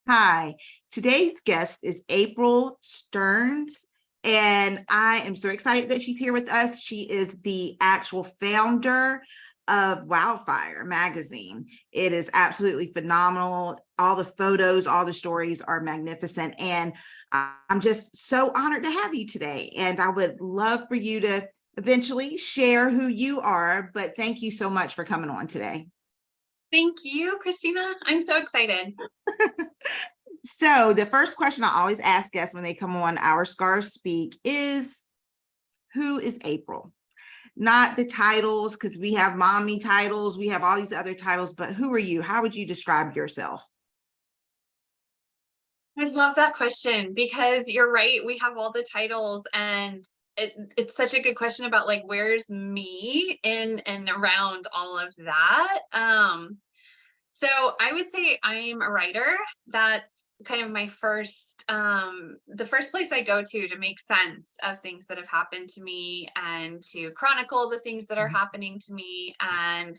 Hi, today's guest is April Stearns, and I am so excited that she's here with us. She is the actual founder of Wildfire Magazine. It is absolutely phenomenal. All the photos, all the stories are magnificent, and I'm just so honored to have you today. And I would love for you to eventually share who you are, but thank you so much for coming on today. Thank you, Christina. I'm so excited. So the first question I always ask guests when they come on Our Scars Speak is, who is April? Not the titles, because we have mommy titles, we have all these other titles, but who are you? How would you describe yourself? I love that question because you're right. We have all the titles, and it's such a good question about like where's me in and around all of that. So I would say I'm a writer. That's kind of my first, the first place I go to make sense of things that have happened to me and to chronicle the things that are happening to me and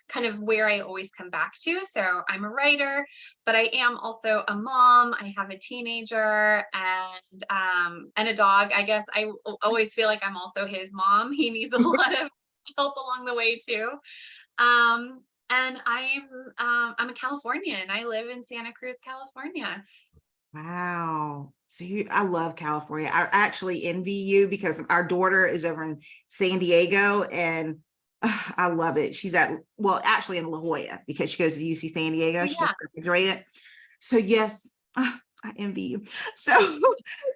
kind of where I always come back to. So I'm a writer, but I am also a mom. I have a teenager and a dog. I guess always feel like I'm also his mom. He needs a lot of help along the way too. Um, and I'm a Californian. I live in Santa Cruz, California. Wow. So I love California. I actually envy you because our daughter is over in San Diego, and I love it. She's well, actually in La Jolla because she goes to UC San Diego. Oh, She yeah. just graduated. So yes, I envy you. So,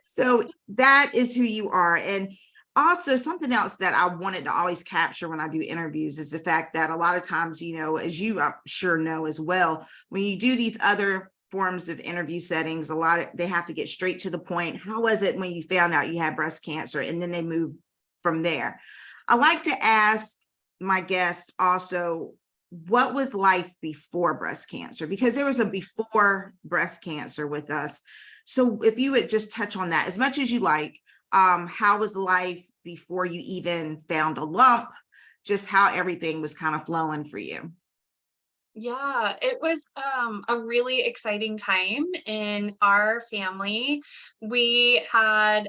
so that is who you are. And also something else that I wanted to always capture when I do interviews is the fact that a lot of times, as you I'm sure know as well, when you do these other forms of interview settings, they have to get straight to the point. How was it when you found out you had breast cancer? And then they move from there. I like to ask my guest also, what was life before breast cancer? Because there was a before breast cancer with us. So if you would just touch on that as much as you like, how was life before you even found a lump? Just how everything was kind of flowing for you. Yeah, it was a really exciting time in our family. We had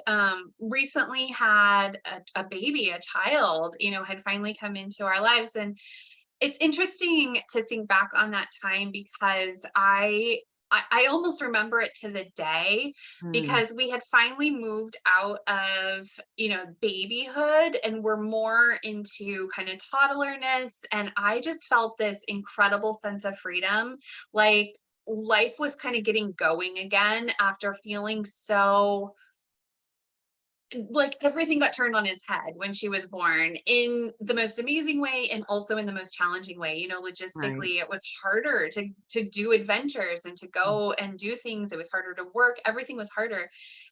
recently had a baby, a child, had finally come into our lives. And it's interesting to think back on that time because I almost remember it to the day Mm, because we had finally moved out of, babyhood and we're more into kind of toddlerness. And I just felt this incredible sense of freedom. Like life was kind of getting going again after feeling so like everything got turned on its head when she was born in the most amazing way and also in the most challenging way. right. Logistically it was harder to do adventures and to go and do things. It was harder to work. Everything was harder.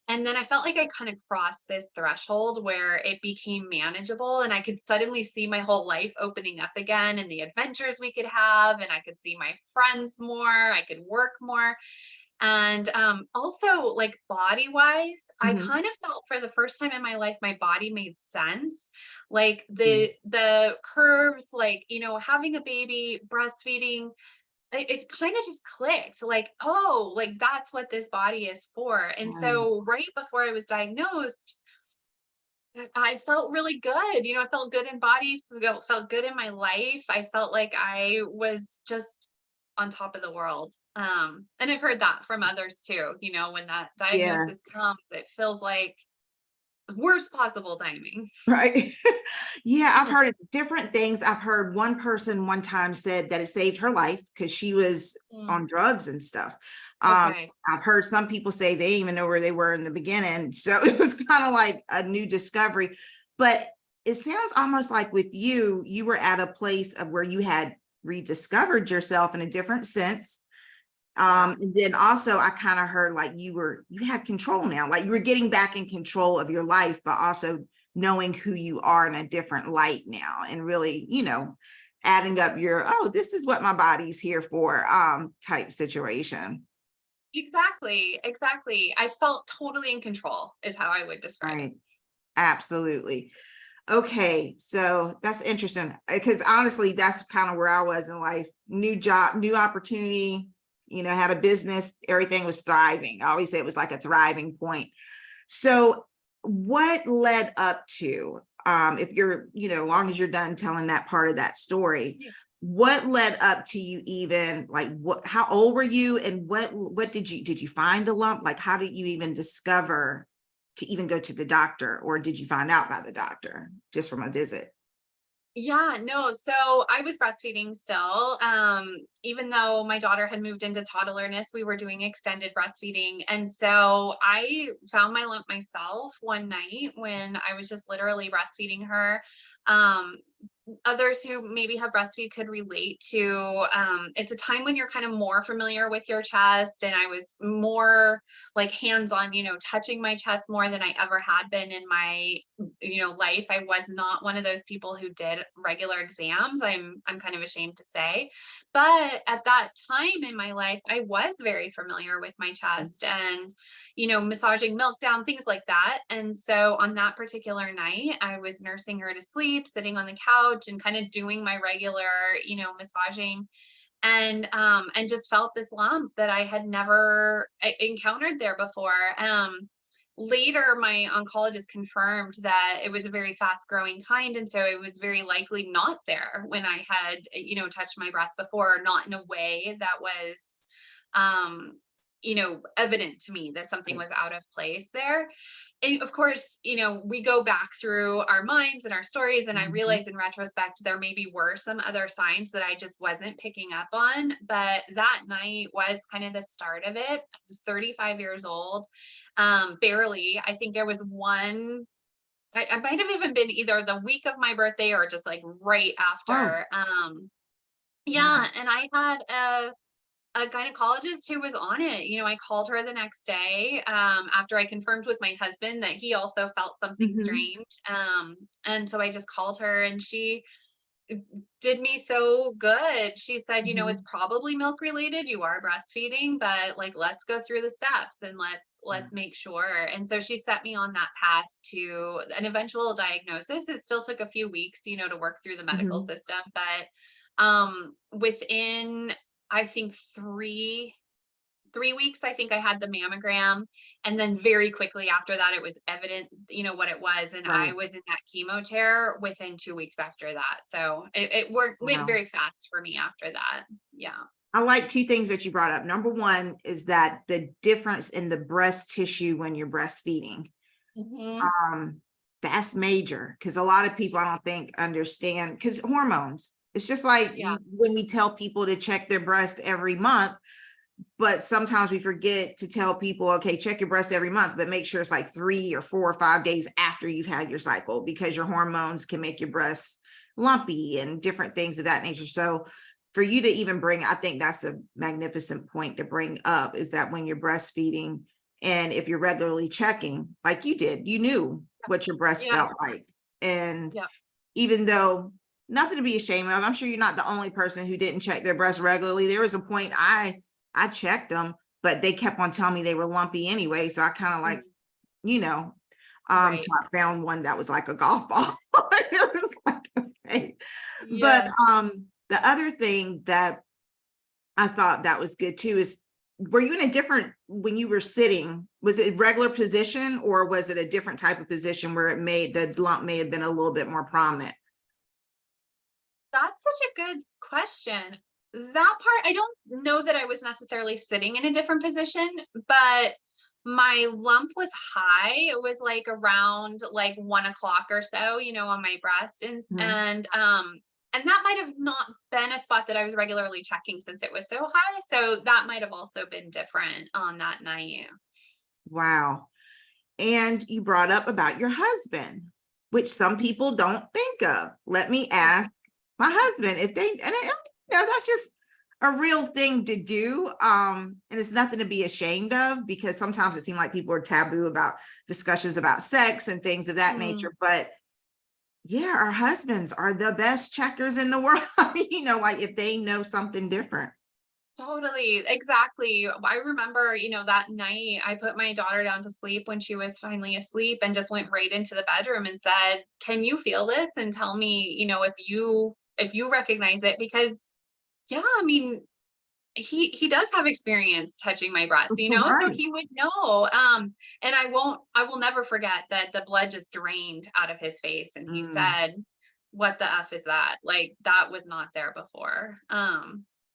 And then I felt like I kind of crossed this threshold where it became manageable and I could suddenly see my whole life opening up again and the adventures we could have, and I could see my friends more, I could work more. And also, like body wise, I Mhm. kind of felt for the first time in my life, my body made sense. Like Mm, the curves, like having a baby, breastfeeding, it's kind of just clicked. Like, oh, like that's what this body is for. And right. so, right before I was diagnosed, I felt really good. I felt good in body, felt good in my life. I felt like I was just on top of the world. And I've heard that from others too. When that Yeah. diagnosis comes, it feels like worst possible timing. Right. Yeah, I've heard different things. I've heard one person one time said that it saved her life because she was Mm, on drugs and stuff. okay. I've heard some people say they didn't even know where they were in the beginning. So it was kind of like a new discovery. But it sounds almost like with you, you were at a place of where you had rediscovered yourself in a different sense. Yeah. And then also I kind of heard like you had control now, like you were getting back in control of your life, but also knowing who you are in a different light now, and really, adding up this is what my body's here for, type situation. Exactly. Exactly. I felt totally in control, is how I would describe it. Right. Absolutely. Okay, so that's interesting because honestly, that's kind of where I was in life. New job, new opportunity, had a business, everything was thriving. I always say it was like a thriving point. So what led up to, if you're, as long as you're done telling that part of that story, what led up to you even, like, how old were you, and what did you find a lump? Like, how did you even discover to even go to the doctor, or did you find out by the doctor just from a visit? Yeah, no. So I was breastfeeding still. Even though my daughter had moved into toddlerness, we were doing extended breastfeeding. And so I found my lump myself one night when I was just literally breastfeeding her. Um, Others who maybe have breastfeed could relate to, it's a time when you're kind of more familiar with your chest, and I was more like hands-on, touching my chest more than I ever had been in my life. I was not one of those people who did regular exams. I'm kind of ashamed to say, but at that time in my life I was very familiar with my chest, and massaging milk down, things like that. And so on that particular night, I was nursing her to sleep, sitting on the couch and kind of doing my regular, massaging, and just felt this lump that I had never encountered there before. Later, my oncologist confirmed that it was a very fast growing kind. And so it was very likely not there when I had, touched my breast before, not in a way that was, evident to me that something was out of place there. And of course, we go back through our minds and our stories, and I Mhm. realize in retrospect, there maybe were some other signs that I just wasn't picking up on. But that night was kind of the start of it. I was 35 years old, barely. I think there was one, I might have even been either the week of my birthday or just like right Oh, after. Yeah, wow. and I had a gynecologist who was on it. I called her the next day, after I confirmed with my husband that he also felt something Mhm. strange. And so I just called her, and she did me so good. She said, it's Mhm. probably milk related. You are breastfeeding, but like, let's go through the steps and let's make sure. And so she set me on that path to an eventual diagnosis. It still took a few weeks, to work through the medical Mhm. system, but within, I think, three weeks, I think I had the mammogram. And then very quickly after that, it was evident, what it was. And I Right. was in that chemo chair within 2 weeks after that. So it went Wow. very fast for me after that. Yeah. I like two things that you brought up. Number one is that the difference in the breast tissue when you're breastfeeding. Hmm. Um, that's major, because a lot of people I don't think understand, because hormones. It's just like Yeah. when we tell people to check their breast every month, but sometimes we forget to tell people, okay, check your breast every month, but make sure it's like 3 or 4 or 5 days after you've had your cycle, because your hormones can make your breasts lumpy and different things of that nature. So for you to even bring, I think that's a magnificent point to bring up, is that when you're breastfeeding, and if you're regularly checking, like you did, you knew what your breast Yeah. felt like. And Yeah. even though, nothing to be ashamed of, I'm sure you're not the only person who didn't check their breast regularly. There was a point I checked them, but they kept on telling me they were lumpy anyway. So I kind of like, Mhm. you know, Right. till I found one that was like a golf ball. It was like, okay. But Yes. the other thing that I thought that was good too is, were you in a different, when you were sitting, was it regular position, or was it a different type of position where the lump may have been a little bit more prominent? That's such a good question. That part, I don't know that I was necessarily sitting in a different position, but my lump was high. It was like around like 1 o'clock or so, on my breast. Mhm. And that might have not been a spot that I was regularly checking since it was so high. So that might have also been different on that night. Wow. And you brought up about your husband, which some people don't think of. Let me Yeah. ask my husband if they, and that's just a real thing to do. And it's nothing to be ashamed of, because sometimes it seems like people are taboo about discussions about sex and things of that Mm. nature. But yeah, our husbands are the best checkers in the world. Like if they know something different. Totally, exactly. I remember, that night I put my daughter down to sleep when she was finally asleep, and just went right into the bedroom and said, "Can you feel this? And tell me, if you recognize it." Because yeah, I mean, he does have experience touching my breast, you know, so Right. he would know. And I will never forget that the blood just drained out of his face, and he Mm. said, "What the F is that? Like, that was not there before."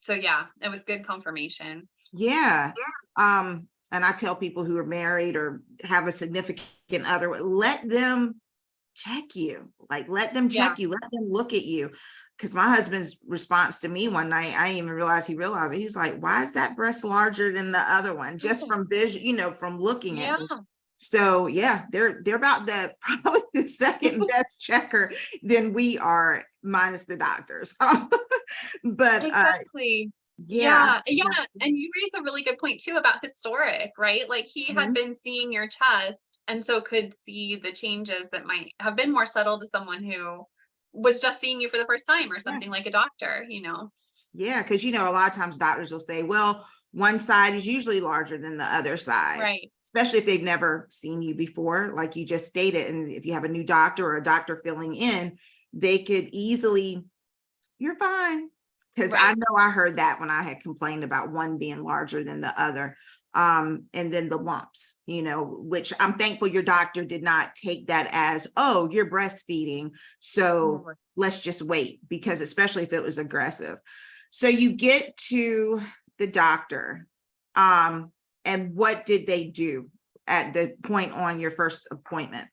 So yeah, it was good confirmation. Yeah. And I tell people who are married or have a significant other, let them check you. Like, let them Yeah. check you, let them look at you. Because my husband's response to me one night, I didn't even realize he realized it. He was like, why is that breast larger than the other one? Just Oh, from vision, from looking at yeah. me. So yeah, they're about the probably the second best checker than we are, minus the doctors. But Exactly. yeah. Yeah, yeah, and you raise a really good point too about historic, right? Like, he had Mhm. been seeing your chest and so could see the changes that might have been more subtle to someone who was just seeing you for the first time, or Yeah. something like a doctor, you know? Yeah, because a lot of times doctors will say, well, one side is usually larger than the other side, Right. especially if they've never seen you before, like you just stated. And if you have a new doctor or a doctor filling in, they could easily, you're fine. Because I Right. know I heard that when I had complained about one being larger than the other. And then the lumps, which I'm thankful your doctor did not take that as, oh, you're breastfeeding, so Right. let's just wait, because especially if it was aggressive. So you get to the doctor, and what did they do at the point on your first appointment?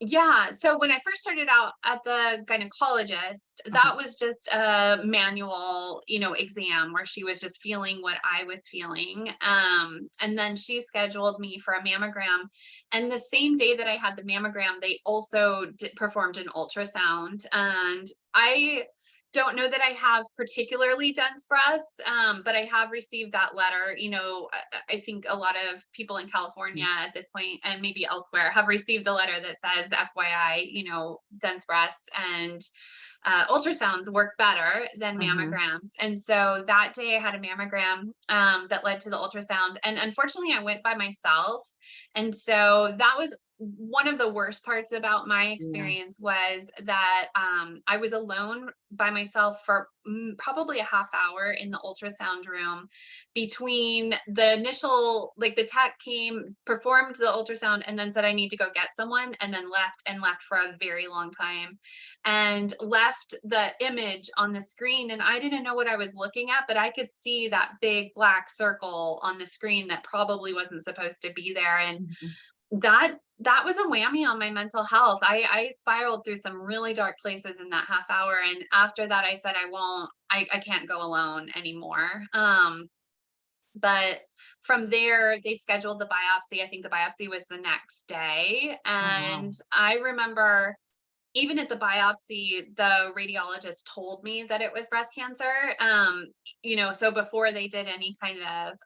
Yeah, so when I first started out at the gynecologist, Uh-huh. that was just a manual, exam where she was just feeling what I was feeling. And then she scheduled me for a mammogram. And the same day that I had the mammogram, they also performed an ultrasound. And I don't know that I have particularly dense breasts, but I have received that letter. I think a lot of people in California at this point, and maybe elsewhere, have received the letter that says FYI, dense breasts and ultrasounds work better than Mm-hmm. mammograms. And so that day I had a mammogram that led to the ultrasound. And unfortunately, I went by myself. And so that was one of the worst parts about my Yeah. experience, was that I was alone by myself for probably a half hour in the ultrasound room, between the initial, like, the tech came, performed the ultrasound, and then said I need to go get someone, and then left for a very long time, and left the image on the screen. And I didn't know what I was looking at, but I could see that big black circle on the screen that probably wasn't supposed to be there. And Mhm. that was a whammy on my mental health. I spiraled through some really dark places in that half hour. And after that, I said, I can't go alone anymore. But from there, they scheduled the biopsy. I think the biopsy was the next day. Oh, wow. And I remember, even at the biopsy, the radiologist told me that it was breast cancer. So before they did any kind of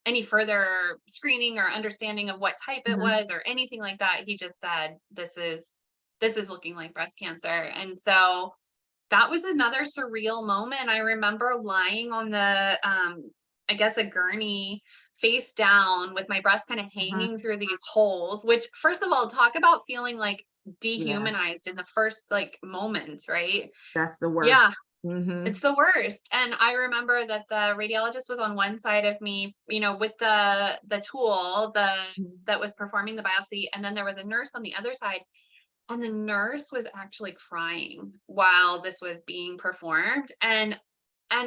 any further screening or understanding of what type it Mhm. was or anything like that, he just said, this is looking like breast cancer. And so that was another surreal moment. I remember lying on the I guess a gurney, face down, with my breast kind of Mhm. hanging through these holes, which, first of all, talk about feeling like Yeah, dehumanized in the first, like, moments, right? that's the worst. Yeah, Mhm. it's the worst. And I remember that the radiologist was on one side of me, with the tool, Mhm. that was performing the biopsy, and then there was a nurse on the other side, and the nurse was actually crying while this was being performed. And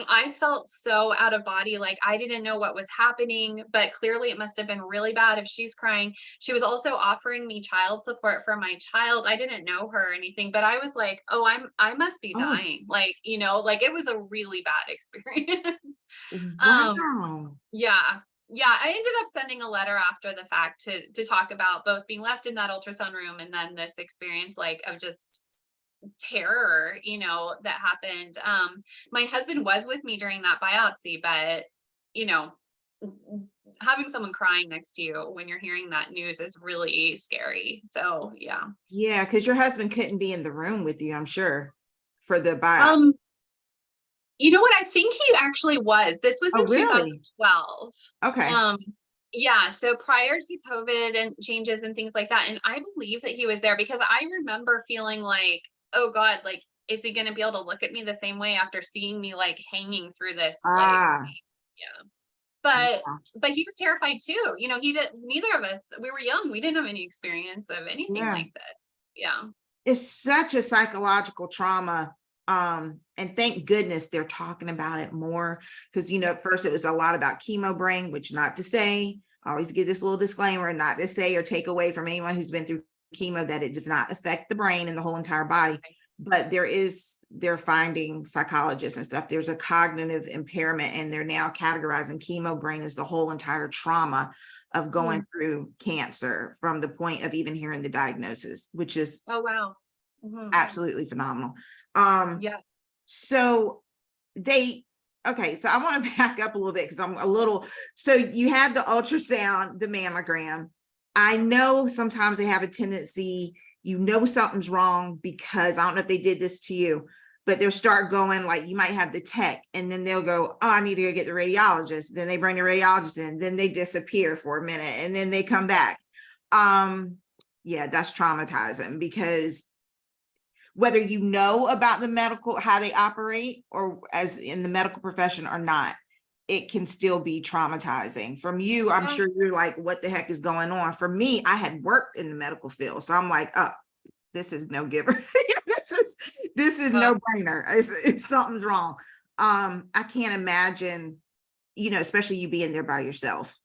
I felt so out of body, like, I didn't know what was happening, but clearly it must have been really bad if she's crying. She was also offering me child support for my child. I didn't know her or anything, but I was like, "Oh, I must be Oh, dying." Like, like, it was a really bad experience. Um, wow. yeah. Yeah, I ended up sending a letter after the fact to talk about both being left in that ultrasound room, and then this experience, like, of just terror, that happened. My husband was with me during that biopsy, but, you know, having someone crying next to you when you're hearing that news is really scary. So, yeah. Yeah, because your husband couldn't be in the room with you, I'm sure, for the biopsy. Um, you know what? I think he actually was. This was Oh, in really? 2012. Okay. Um, yeah, so prior to COVID and changes and things like that. And I believe that he was there because I remember feeling like, oh God, like, is he going to be able to look at me the same way after seeing me like hanging through this, like, Ah, yeah. yeah. But he was terrified too. You know, he did neither of us, we were young. We didn't have any experience of anything Yeah. like that. Yeah. It's such a psychological trauma. And thank goodness they're talking about it more, because at first it was a lot about chemo brain, which, not to say, I always give this little disclaimer, not to say or take away from anyone who's been through chemo that it does not affect the brain and the whole entire body. But they're finding, psychologists and stuff, there's a cognitive impairment, and they're now categorizing chemo brain as the whole entire trauma of going through cancer from the point of even hearing the diagnosis, which is Oh, wow. Hmm. absolutely phenomenal. Um, Yeah. so okay, so I want to back up a little bit, because so you had the ultrasound, the mammogram. I know sometimes they have a tendency, something's wrong, because I don't know if they did this to you, but they'll start going, like, you might have the tech, and then they'll go, oh, I need to go get the radiologist. Then they bring the radiologist in, then they disappear for a minute, and then they come back. Yeah, that's traumatizing, because whether you know about the medical, how they operate, or as in the medical profession or not, it can still be traumatizing. From you, I'm Yeah. sure you're like, what the heck is going on? For me, I had worked in the medical field, so I'm like, oh, this is no giver. This is Uh, no brainer. It's something's wrong. I can't imagine, especially you being there by yourself.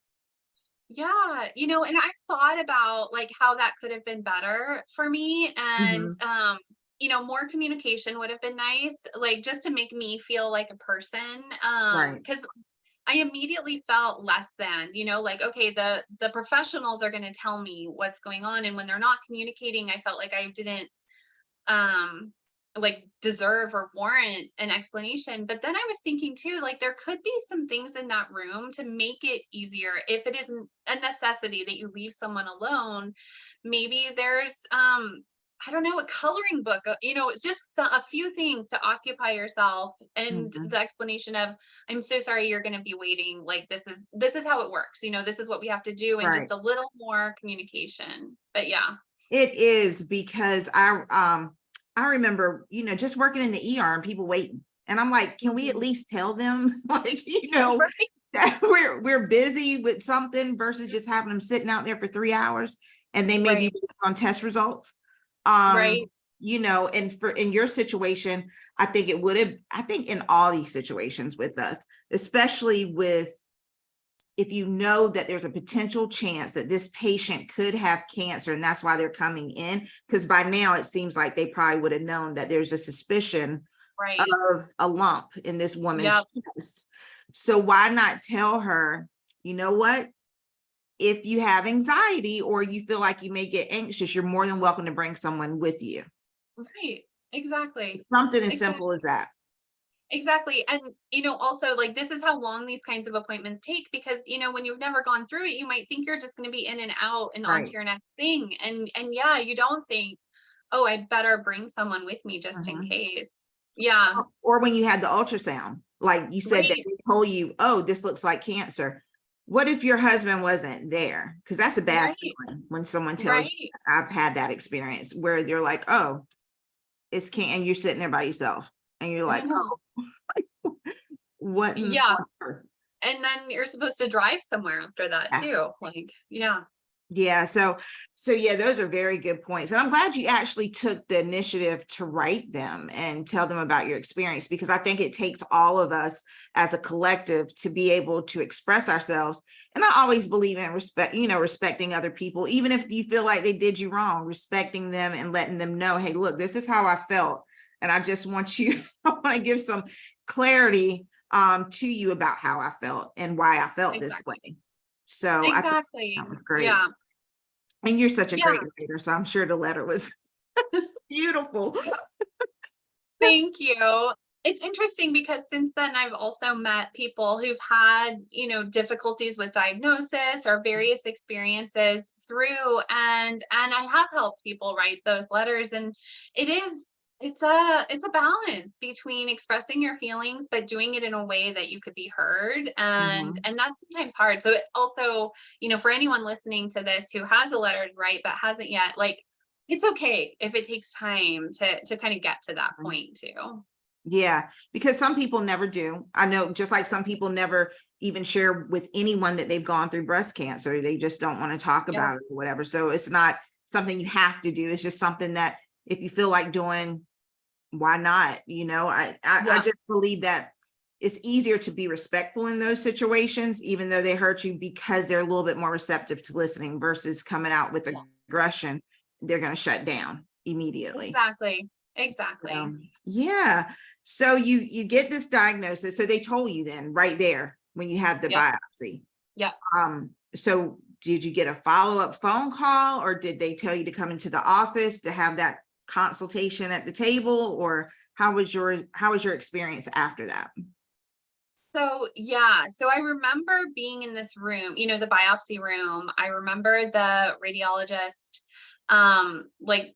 yeah. And I've thought about like how that could have been better for me. And, Mhm. more communication would have been nice, like just to make me feel like a person. Right. Because I immediately felt less than, like, okay, the professionals are going to tell me what's going on. And when they're not communicating, I felt like I didn't um like deserve or warrant an explanation. But then I was thinking too, like there could be some things in that room to make it easier if it isn't a necessity that you leave someone alone. Maybe there's I don't know, a coloring book, it's just a few things to occupy yourself, and Mhm. the explanation of, I'm so sorry you're going to be waiting, like this is how it works, this is what we have to do, and Right. just a little more communication. But yeah. It is, because I remember, just working in the ER and people waiting. And I'm like, can we at Mhm. least tell them, like, Right. that we're busy with something, versus just having them sitting out there for 3 hours, and they may be Right. waiting on test results. Um, Right. and in your situation, I think in all these situations with us, especially with, if you know that there's a potential chance that this patient could have cancer and that's why they're coming in, because by now it seems like they probably would have known that there's a suspicion Right. of a lump in this Yep. woman's chest. So why not tell her, you know what? If you have anxiety or you feel like you may get anxious, you're more than welcome to bring someone with you. Right. Exactly. Something as simple as Exactly. that. Exactly. And, also, like, this is how long these kinds of appointments take, because, when you've never gone through it, you might think you're just going to be in and out and on to Right. your next thing. And yeah, you don't think, oh, I better bring someone with me just in Mhm. case. Yeah. Or when you had the ultrasound, like you said, that Right. they told you, oh, this looks like cancer. What if your husband wasn't there? Because that's a bad Right. feeling when someone tells you. Right. I've had that experience where they're like, oh, and you're sitting there by yourself, and you're like, Mhm. oh, what Yeah. on earth? And then you're supposed to drive somewhere after that too. Like, yeah. Yeah, so yeah, those are very good points. And I'm glad you actually took the initiative to write them and tell them about your experience, because I think it takes all of us as a collective to be able to express ourselves. And I always believe in respecting other people, even if you feel like they did you wrong, respecting them and letting them know, hey, look, this is how I felt. And I just want you, I want to give some clarity to you about how I felt and why I felt this Exactly. way. So I think Exactly. that was great. Yeah. And you're such a Yeah. great writer, so I'm sure the letter was beautiful. Thank you. It's interesting because since then I've also met people who've had, difficulties with diagnosis or various experiences through, and I have helped people write those letters. And it's a balance between expressing your feelings but doing it in a way that you could be heard, Mhm. and that's sometimes hard. So it also, for anyone listening to this who has a letter to write but hasn't yet, like, it's okay if it takes time to kind of get to that point too. Yeah, because some people never do. I know, just like some people never even share with anyone that they've gone through breast cancer. They just don't want to talk Yeah. about it or whatever. So it's not something you have to do. It's just something that if you feel like doing, why not? I Yeah. just believe that it's easier to be respectful in those situations, even though they hurt you, because they're a little bit more receptive to listening versus coming out with Yeah. aggression. They're going to shut down immediately. Exactly. Exactly. Yeah. So you get this diagnosis. So they told you then right there when you had the Yep. biopsy. Yep. So did you get a follow-up phone call, or did they tell you to come into the office to have that consultation at the table, or how was your experience after that? So yeah, so I remember being in this room, the biopsy room. I remember the radiologist like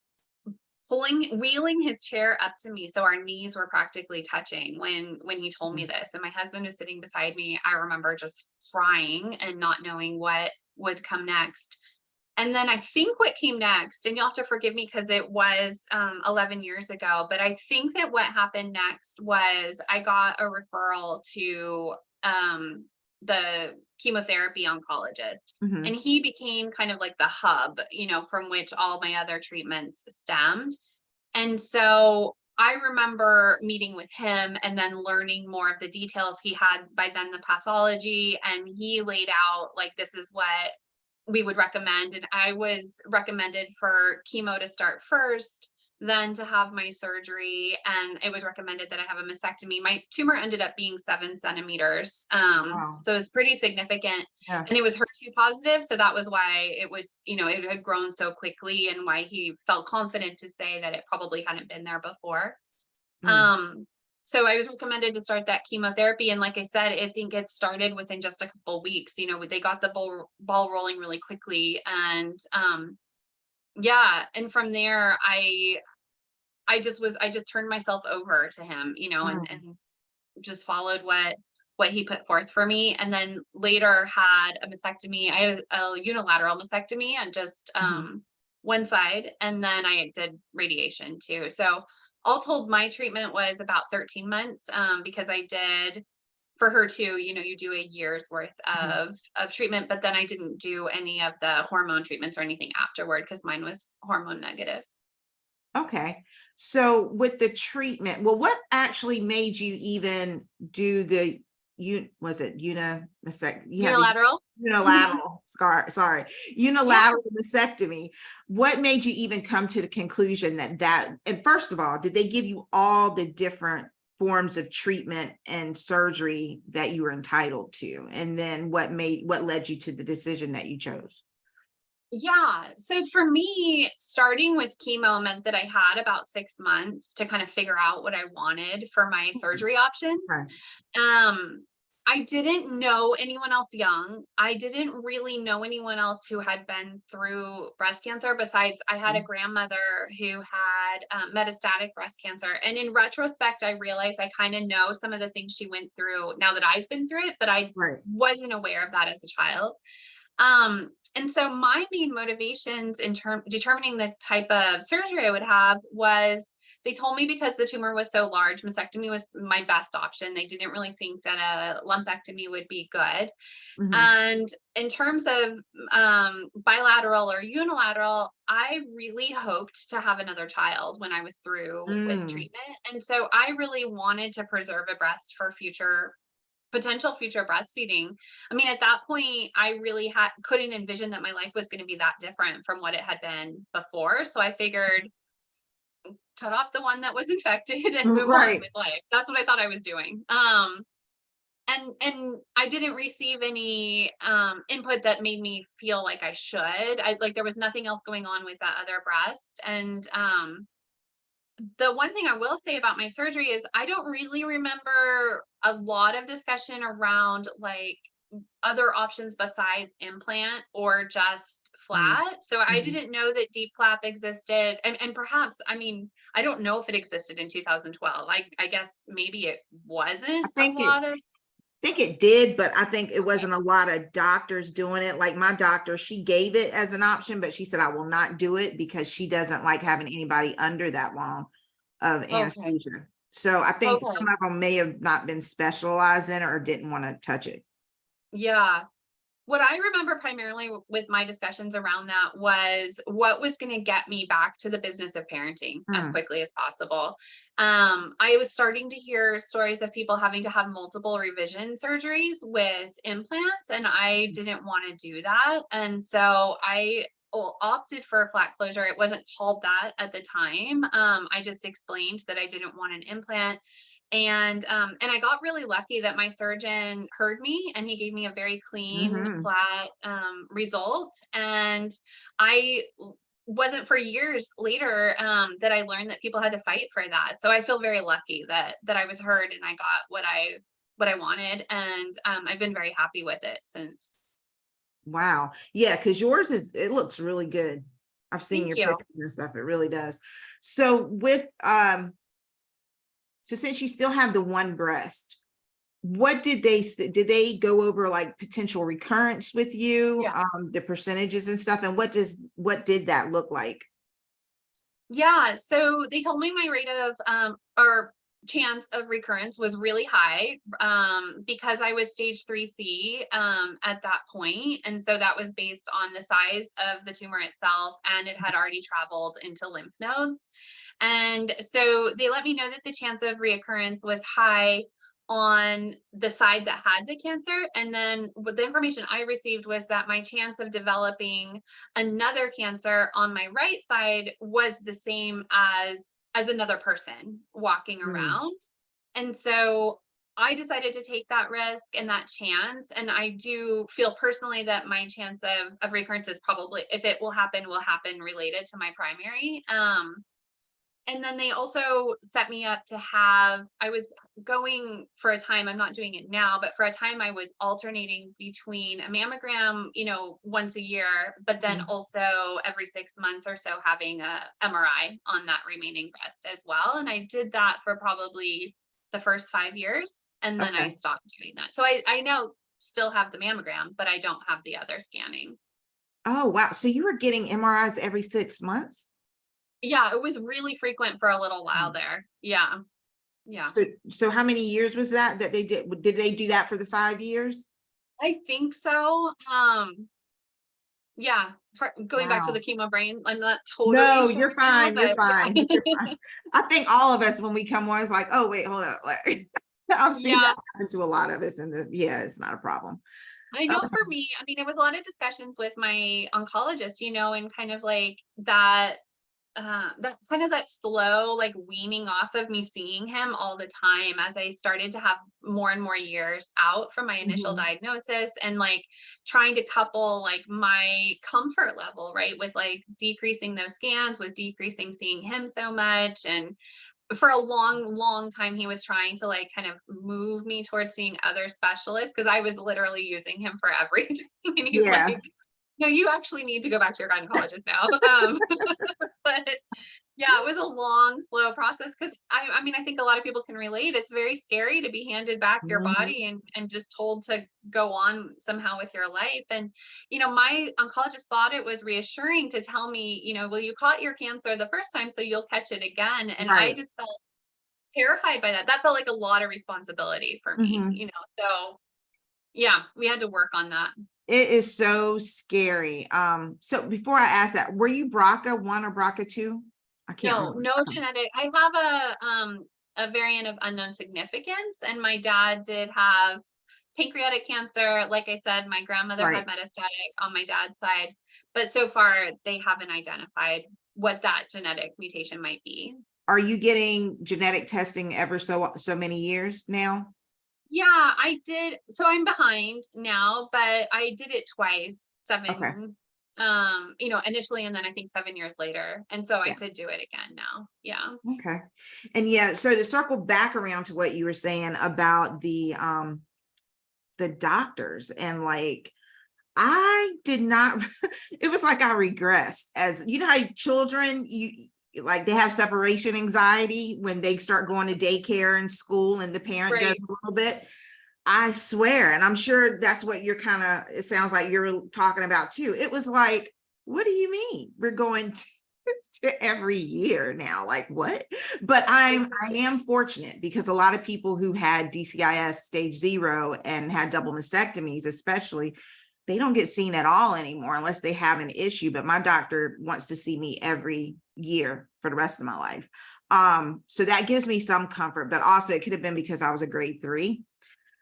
wheeling his chair up to me, so our knees were practically touching when he told me this. And my husband was sitting beside me. I remember just crying and not knowing what would come next. And then I think what came next, and you'll have to forgive me because it was 11 years ago, but I think that what happened next was I got a referral to the chemotherapy oncologist. Mhm. And he became kind of like the hub, from which all my other treatments stemmed. And so I remember meeting with him and then learning more of the details. He had by then the pathology, and he laid out like, this is what we would recommend. And I was recommended for chemo to start first, then to have my surgery. And it was recommended that I have a mastectomy. My tumor ended up being 7 centimeters. Wow. So it was pretty significant. Yeah. And it was HER2 positive. So that was why it was, it had grown so quickly, and why he felt confident to say that it probably hadn't been there before. Mm. So I was recommended to start that chemotherapy. And like I said, I think it started within just a couple weeks. They got the ball rolling really quickly. And yeah. And from there, I just turned myself over to him, and Mm. just followed what he put forth for me. And then later had a mastectomy. I had a unilateral mastectomy on just Mhm. one side. And then I did radiation too. So all told, my treatment was about 13 months, because I did for her too, you do a year's worth Mhm. of treatment, but then I didn't do any of the hormone treatments or anything afterward because mine was hormone negative. Okay. So with the treatment, well, what actually made you even do the you was it you had the Unilateral. unilateral Yeah. unilateral mastectomy? What made you even come to the conclusion and first of all, did they give you all the different forms of treatment and surgery that you were entitled to? And then what led you to the decision that you chose? Yeah. So for me, starting with chemo meant that I had about 6 months to kind of figure out what I wanted for my surgery options. Right. Um, I didn't know anyone else young. I didn't really know anyone else who had been through breast cancer. Besides, I had a grandmother who had metastatic breast cancer. And in retrospect, I realized I kind of know some of the things she went through now that I've been through it, but I Right. wasn't aware of that as a child. And so my main motivations in determining the type of surgery I would have was, they told me because the tumor was so large, mastectomy was my best option. They didn't really think that a lumpectomy would be good. Mhm. And in terms of bilateral or unilateral, I really hoped to have another child when I was through with Mm. treatment. And so I really wanted to preserve a breast for potential future breastfeeding. I mean, at that point, I really couldn't envision that my life was going to be that different from what it had been before. So I figured, cut off the one that was infected and move on Right. with life. That's what I thought I was doing. And I didn't receive any input that made me feel like I should. There was nothing else going on with that other breast. And the one thing I will say about my surgery is I don't really remember a lot of discussion around like other options besides implant or just Mm. flat. So I Mhm. didn't know that deep flap existed. And perhaps, I mean, I don't know if it existed in 2012. I guess maybe it I wasn't a think lot of. think it did, but I think it wasn't a lot of doctors doing it. Like my doctor, she gave it as an option, but she said, I will not do it because she doesn't like having anybody under that long of Okay. anesthesia. So I think Okay. some of them may have not been specialized in it or didn't want to touch it. Yeah. What I remember primarily with my discussions around that was what was going to get me back to the business of parenting as Hmm. quickly as possible. I was starting to hear stories of people having to have multiple revision surgeries with implants, and I didn't want to do that. And so I opted for a flat closure. It wasn't called that at the time. I just explained that I didn't want an implant, and I got really lucky that my surgeon heard me and he gave me a very clean, Hmm. flat result. And I wasn't for years later that I learned that people had to fight for that. So I feel very lucky that I was heard and I got what I wanted, and I've been very happy with it since. Wow. Yeah, because yours it looks really good. I've seen Thank your you. pictures and stuff. It really does. So with so since you still have the one breast, what did they say? Did they go over like potential recurrence with you, Yeah. the percentages and stuff? And what did that look like? Yeah, so they told me my rate of or chance of recurrence was really high because I was stage 3C at that point. And so that was based on the size of the tumor itself, and it had already traveled into lymph nodes. And so they let me know that the chance of reoccurrence was high on the side that had the cancer. And then what the information I received was that my chance of developing another cancer on my right side was the same as another person walking Mm. around. And so I decided to take that risk and that chance. And I do feel personally that my chance of recurrence is probably, if it will happen related to my primary. And then they also set me up to have, I was going for a time, I'm not doing it now, but for a time I was alternating between a mammogram, once a year, but then Mhm. also every 6 months or so having a MRI on that remaining breast as well. And I did that for probably the first 5 years. And then I Okay. stopped doing that. So I now still have the mammogram, but I don't have the other scanning. Oh, wow. So you were getting MRIs every 6 months? Yeah, it was really frequent for a little while Mm. there. Yeah. Yeah. So how many years was that they did? Did they do that for the 5 years? I think so. Yeah, going back to the Wow. chemo brain, I'm not totally No, sure you're now, fine. You're but fine. yeah. You're fine. I think all of us, when we come on, it's like, oh, wait, hold up. Like, I've seen that Yeah, happen to a lot of us, and yeah, it's not a problem. I know for me, I mean, it was a lot of discussions with my oncologist, and kind of like that kind of that slow like weaning off of me seeing him all the time as I started to have more and more years out from my initial Mhm. diagnosis, and like trying to couple like my comfort level, right, with like decreasing those scans with decreasing seeing him so much. And for a long, long time, he was trying to like kind of move me towards seeing other specialists because I was literally using him for everything. And he's Yeah. like, no, you actually need to go back to your gynecologist now. But yeah, it was a long, slow process because I mean, I think a lot of people can relate. It's very scary to be handed back your Mhm. body and just told to go on somehow with your life. And, my oncologist thought it was reassuring to tell me, well, you caught your cancer the first time, so you'll catch it again. And I Right. just felt terrified by that. That felt like a lot of responsibility for me, Mhm. So yeah, we had to work on that. It is so scary. So before I ask that, were you BRCA1 or BRCA2? I can't No, remember. no genetic. I have a variant of unknown significance, and my dad did have pancreatic cancer. Like I said, my grandmother had Right. metastatic on my dad's side, but so far they haven't identified what that genetic mutation might be. Are you getting genetic testing ever so many years now? Yeah, I did. So I'm behind now, but I did it twice, Okay. initially, and then I think 7 years later. And so I Yeah. could do it again now. Yeah. Okay. And yeah, so to circle back around to what you were saying about the doctors and like I did not it was like I regressed as you know how children you like they have separation anxiety when they start going to daycare and school and the parent does Right. a little bit. I swear, and I'm sure that's what you're kind of, it sounds like you're talking about too. It was like, what do you mean? We're going to every year now, like what? But I am fortunate because a lot of people who had DCIS stage 0 and had double mastectomies, especially, they don't get seen at all anymore unless they have an issue. But my doctor wants to see me every year for the rest of my life. So that gives me some comfort, but also it could have been because I was a grade 3.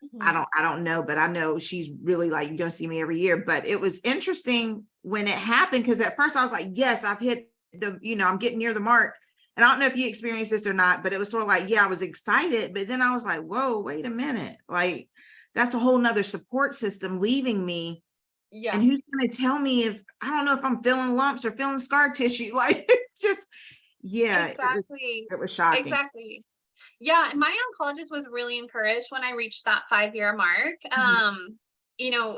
Mhm. I don't know, but I know she's really like, you're gonna see me every year. But it was interesting when it happened, because at first I was like, yes, I've hit the, I'm getting near the mark. And I don't know if you experienced this or not, but it was sort of like, yeah, I was excited, but then I was like, whoa, wait a minute. Like, that's a whole nother support system leaving me. And Yeah, who's gonna tell me if I don't know if I'm feeling lumps or feeling scar tissue? Like, it's just, yeah, exactly. it was shocking. Exactly. Yeah, and my oncologist was really encouraged when I reached that 5-year mark. Mhm.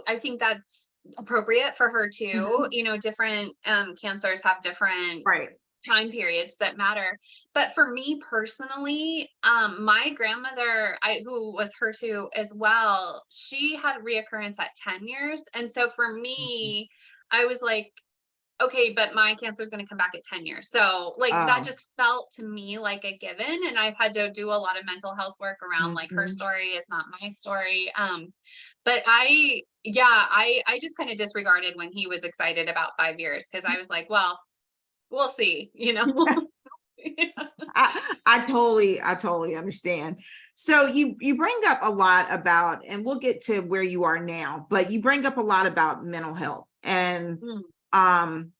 I think that's appropriate for her too. Mhm. Different cancers have different Right. time periods that matter. But for me personally, my grandmother, who was HER2 as well, she had reoccurrence at 10 years. And so for Mhm. me, I was like, okay, but my cancer is going to come back at 10 years. So like that Oh. just felt to me like a given. And I've had to do a lot of mental health work around like her Mhm. story is not my story. But I just kind of disregarded when he was excited about 5 years because I was like, well, we'll see, you know. Yeah. I totally understand. So you bring up a lot about, and we'll get to where you are now, but you bring up a lot about mental health. And Mm. um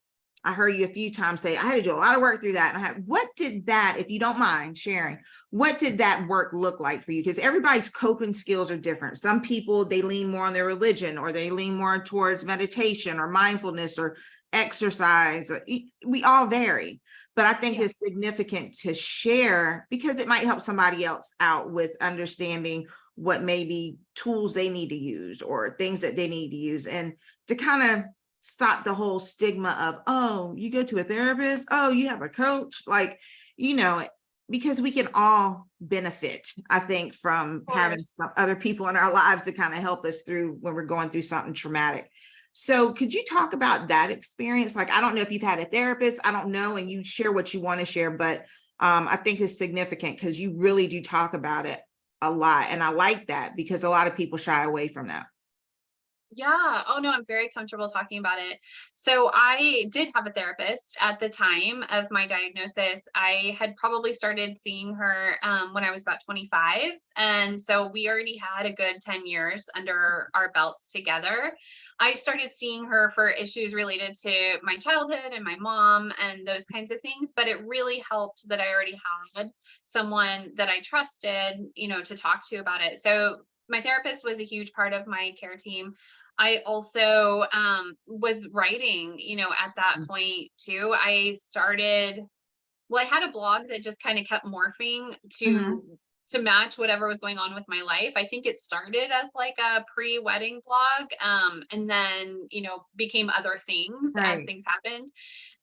I heard you a few times say, I had to do a lot of work through that. And what did that, if you don't mind sharing, what did that work look like for you? Because everybody's coping skills are different. Some people, they lean more on their religion, or they lean more towards meditation or mindfulness or exercise. We all vary. But I think Yeah. it's significant to share because it might help somebody else out with understanding what maybe tools they need to use or things that they need to use, and to kind of stop the whole stigma of, oh, you go to a therapist, oh, you have a coach, like, you know, because we can all benefit, I think, from Of having course. some other people in our lives to kind of help us through when we're going through something traumatic. So could you talk about that experience? Like, I don't know if you've had a therapist, I don't know, and you share what you want to share, but I think it's significant because you really do talk about it a lot. And I like that because a lot of people shy away from that. Yeah. Oh no, I'm very comfortable talking about it. So I did have a therapist at the time of my diagnosis. I had probably started seeing her when I was about 25. And so we already had a good 10 years under our belts together. I started seeing her for issues related to my childhood and my mom and those kinds of things. But it really helped that I already had someone that I trusted, to talk to about it. So my therapist was a huge part of my care team. I also was writing, at that point too. I had a blog that just kind of kept morphing Mhm. to match whatever was going on with my life. I think it started as like a pre-wedding blog, and then, became other things as Right. things happened.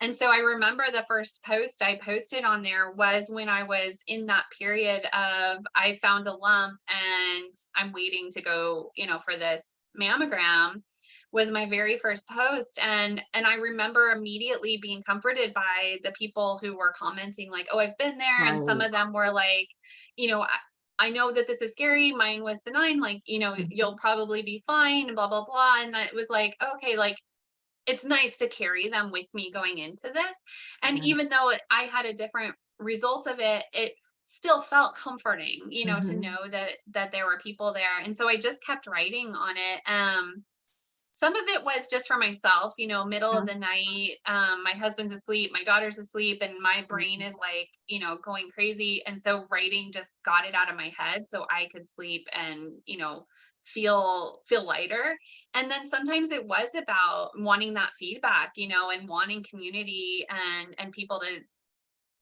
And so I remember the first post I posted on there was when I was in that period of I found a lump and I'm waiting to go, for this mammogram was my very first post. And I remember immediately being comforted by the people who were commenting like, oh, I've been there. And some Right. of them were like, you know, I know that this is scary. Mine was benign, like, Mhm. you'll probably be fine, and blah, blah, blah. And that was like, okay, like it's nice to carry them with me going into this. And Right. even though I had a different result of it, it still felt comforting, to Mhm. know that there were people there. And so I just kept writing on it. Some of it was just for myself, middle of the night. My husband's asleep, my daughter's asleep, and my brain Mhm. is like, going crazy. And so writing just got it out of my head so I could sleep and, feel lighter. And then sometimes it was about wanting that feedback, and wanting community and people to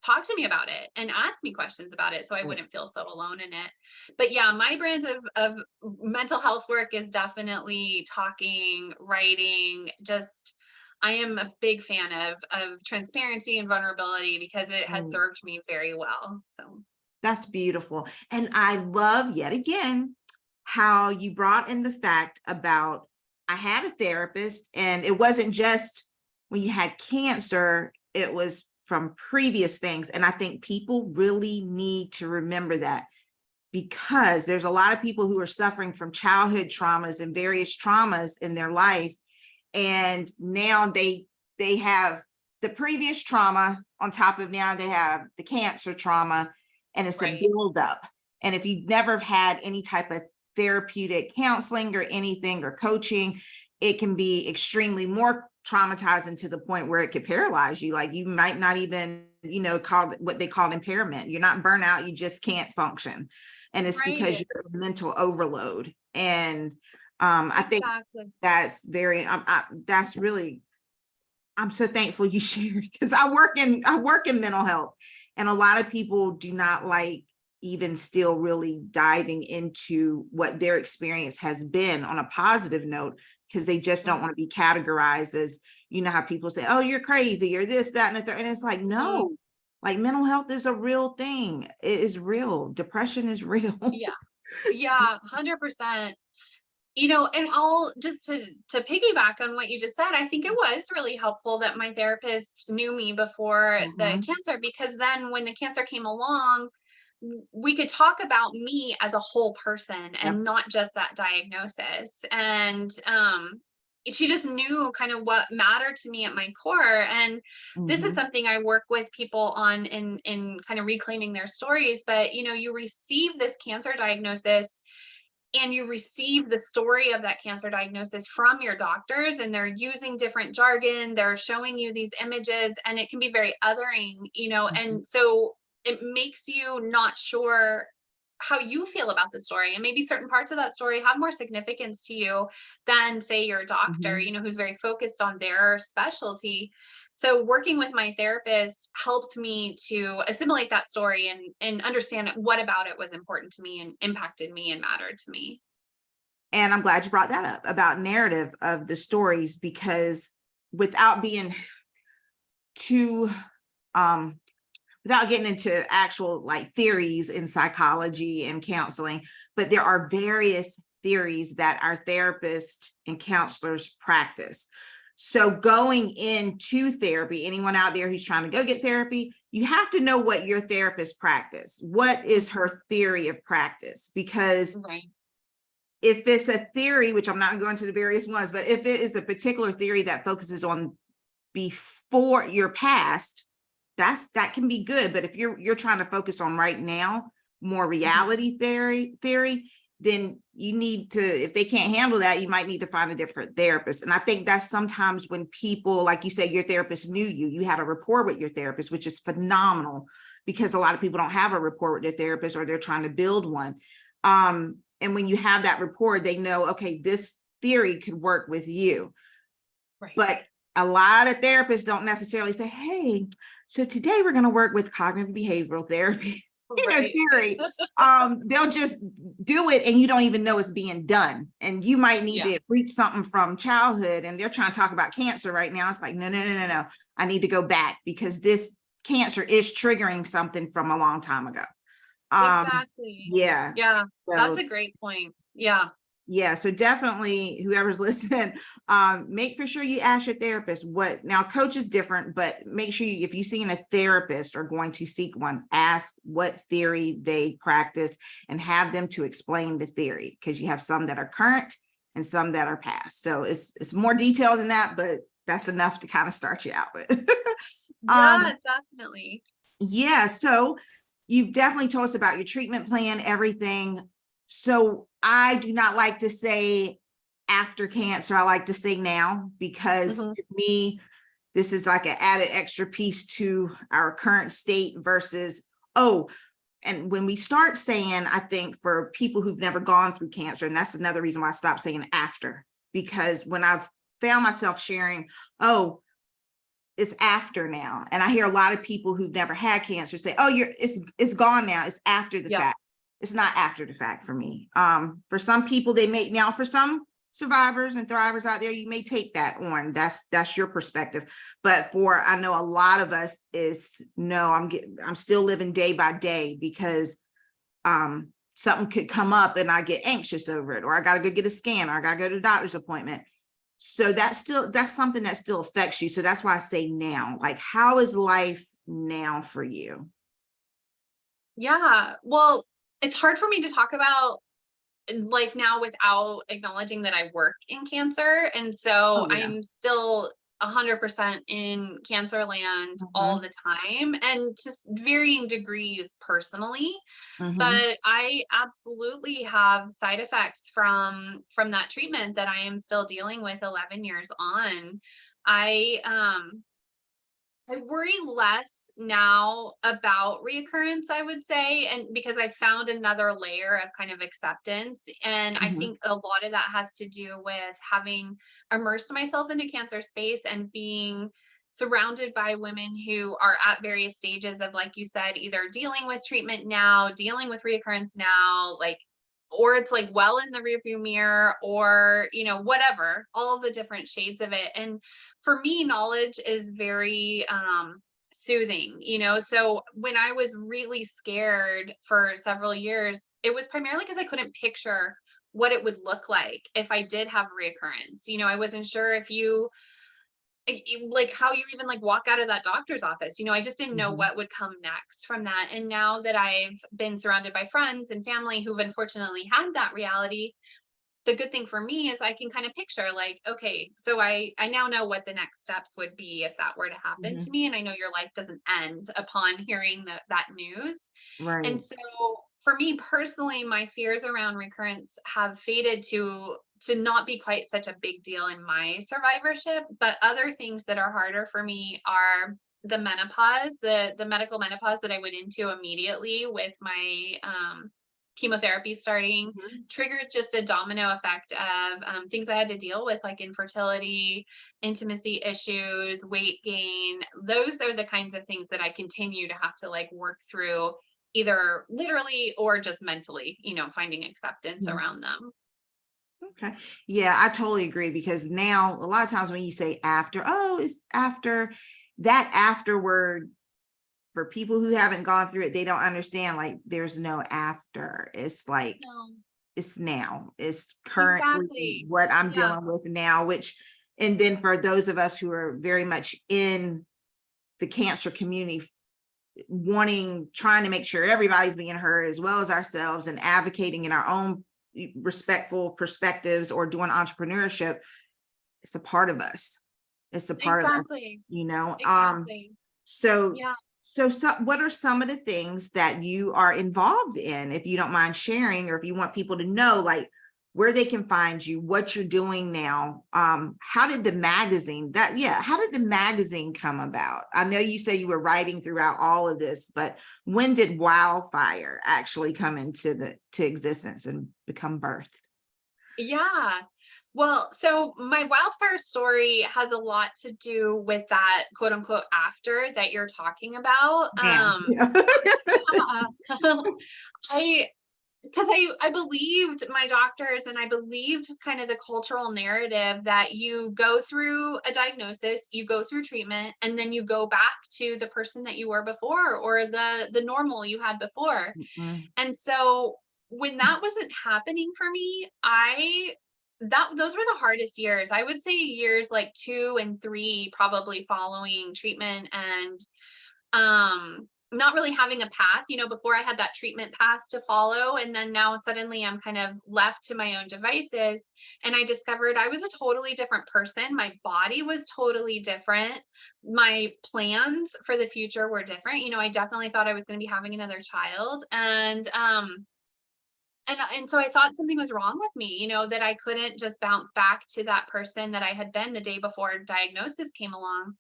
talk to me about it and ask me questions about it so I Right. wouldn't feel so alone in it. But yeah, my brand of mental health work is definitely talking, writing, just I am a big fan of transparency and vulnerability because it has Right. served me very well. So That's beautiful. And I love, yet again, how you brought in the fact about, I had a therapist, and it wasn't just when you had cancer, it was from previous things. And I think people really need to remember that, because there's a lot of people who are suffering from childhood traumas and various traumas in their life. And now they have the previous trauma on top of, now they have the cancer trauma, and it's a buildup. And if you've never had any type of therapeutic counseling or anything or coaching, it can be extremely more traumatizing, to the point where it could paralyze you. Like, you might not even, call what they call impairment. You're not burnout, you just can't function. And it's because you're mental overload. And I think that's very, that's really, I'm so thankful you shared, because I work in mental health, and a lot of people do not like even still really diving into what their experience has been on a positive note, because they just don't want to be categorized as, how people say, oh, you're crazy, or this, that, and the third. And it's like, no, like, mental health is a real thing. It is real. Depression is real. Yeah, 100%. And I'll just to piggyback on what you just said, I think it was really helpful that my therapist knew me before the cancer, because then when the cancer came along, we could talk about me as a whole person and not just that diagnosis. And she just knew kind of what mattered to me at my core. And this is something I work with people on in kind of reclaiming their stories. But you receive this cancer diagnosis, and you receive the story of that cancer diagnosis from your doctors, and they're using different jargon, they're showing you these images, and it can be very othering, and so it makes you not sure how you feel about the story. And maybe certain parts of that story have more significance to you than, say, your doctor, who's very focused on their specialty. So working with my therapist helped me to assimilate that story and understand what about it was important to me and impacted me and mattered to me. And I'm glad you brought that up about narrative of the stories, because without being too, without getting into actual like theories in psychology and counseling, but there are various theories that our therapists and counselors practice. So going into therapy, anyone out there who's trying to go get therapy, you have to know what your therapist practice. What is her theory of practice? Because if it's a theory, which I'm not going to the various ones, but if it is a particular theory that focuses on before your past, that can be good. But if you're trying to focus on right now, more reality theory, then you need to, if they can't handle that, you might need to find a different therapist. And I think that's sometimes when people, like you said, your therapist knew you had a rapport with your therapist, which is phenomenal, because a lot of people don't have a rapport with their therapist, or they're trying to build one. And when you have that rapport, they know, okay, this theory could work with you. But a lot of therapists don't necessarily say, hey, so today we're going to work with cognitive behavioral therapy. Theory. They'll just do it, and you don't even know it's being done. And you might need to reach something from childhood, and they're trying to talk about cancer right now. It's like, no. I need to go back, because this cancer is triggering something from a long time ago. Exactly. Yeah. So, that's a great point. Yeah, so definitely whoever's listening, make for sure you ask your therapist what, now coach is different, but make sure if you're seeing a therapist or going to seek one, ask what theory they practice and have them to explain the theory, because you have some that are current and some that are past. So it's more detailed than that, but that's enough to kind of start you out with. Definitely. So you've definitely told us about your treatment plan, everything. So I do not like to say after cancer, I like to say now, because to me, this is like an added extra piece to our current state versus, and when we start saying, I think for people who've never gone through cancer, and that's another reason why I stopped saying after, because when I've found myself sharing, it's after now. And I hear a lot of people who've never had cancer say, it's gone now. It's after the fact. It's not after the fact for me. For some people, they may, now for some survivors and thrivers out there, you may take that on. That's your perspective. But I know a lot of us is, no, I'm still living day by day, because to something could come up and I get anxious over it, or I got to go get a scan, or I got to go to a doctor's appointment. So that's something that still affects you. So that's why I say now, like, how is life now for you? Yeah. Well, it's hard for me to talk about life now without acknowledging that I work in cancer. And Oh so yeah. I'm still 100% in cancer land all Hmm. the time, and to varying degrees personally. Hmm. But I absolutely have side effects from that treatment that I am still dealing with 11 years on. I worry less now about reoccurrence, I would say, and because I found another layer of kind of acceptance. And I Hmm. think a lot of that has to do with having immersed myself into cancer space and being surrounded by women who are at various stages of, like you said, either dealing with treatment now, dealing with reoccurrence now, like, or it's like well in the rearview mirror, or, whatever, all the different shades of it. And for me, knowledge is very soothing, so when I was really scared for several years, it was primarily because I couldn't picture what it would look like if I did have reoccurrence. I wasn't sure if like how you even like walk out of that doctor's office. I just didn't know Hmm. what would come next from that. And now that I've been surrounded by friends and family who've unfortunately had that reality, the good thing for me is I can kind of picture, like, okay, so I now know what the next steps would be if that were to happen to Hmm. me. And I know your life doesn't end upon hearing that news. And Right. so for me personally, my fears around recurrence have faded to not be quite such a big deal in my survivorship. But other things that are harder for me are the menopause, the medical menopause that I went into immediately with my chemotherapy starting, Mhm. triggered just a domino effect of things I had to deal with, like infertility, intimacy issues, weight gain. Those are the kinds of things that I continue to have to like work through, either literally or just mentally, finding acceptance Mhm. around them. Okay. Yeah, I totally agree, because now a lot of times when you say after, oh, it's after, that afterward, for people who haven't gone through it, they don't understand, like, there's no after. It's like, No, it's now, it's currently exactly. what I'm Yeah, dealing with now, which, and then for those of us who are very much in the cancer community, trying to make sure everybody's being heard as well as ourselves, and advocating in our own respectful perspectives, or doing entrepreneurship, it's a part of us. It's a part of us, exactly. you know. Exactly. So Yeah. what are some of the things that you are involved in, if you don't mind sharing, or if you want people to know, like, where they can find you, what you're doing now? How did the magazine, how did the magazine come about? I know you say you were writing throughout all of this, but when did Wildfire actually come to existence and become birthed? Yeah. Well, so my wildfire story has a lot to do with that quote unquote after that you're talking about. Now. Yeah. Yeah. I because I believed my doctors, and I believed kind of the cultural narrative that you go through a diagnosis, you go through treatment, and then you go back to the person that you were before, or the normal you had before. Mm-mm. And so when that wasn't happening for me, I that those were the hardest years. I would say years like 2 and 3, probably following treatment, and not really having a path. Before I had that treatment path to follow, and then now suddenly I'm kind of left to my own devices, and I discovered I was a totally different person. My body was totally different. My plans for the future were different. I definitely thought I was going to be having another child, and so I thought something was wrong with me, that I couldn't just bounce back to that person that I had been the day before diagnosis came along.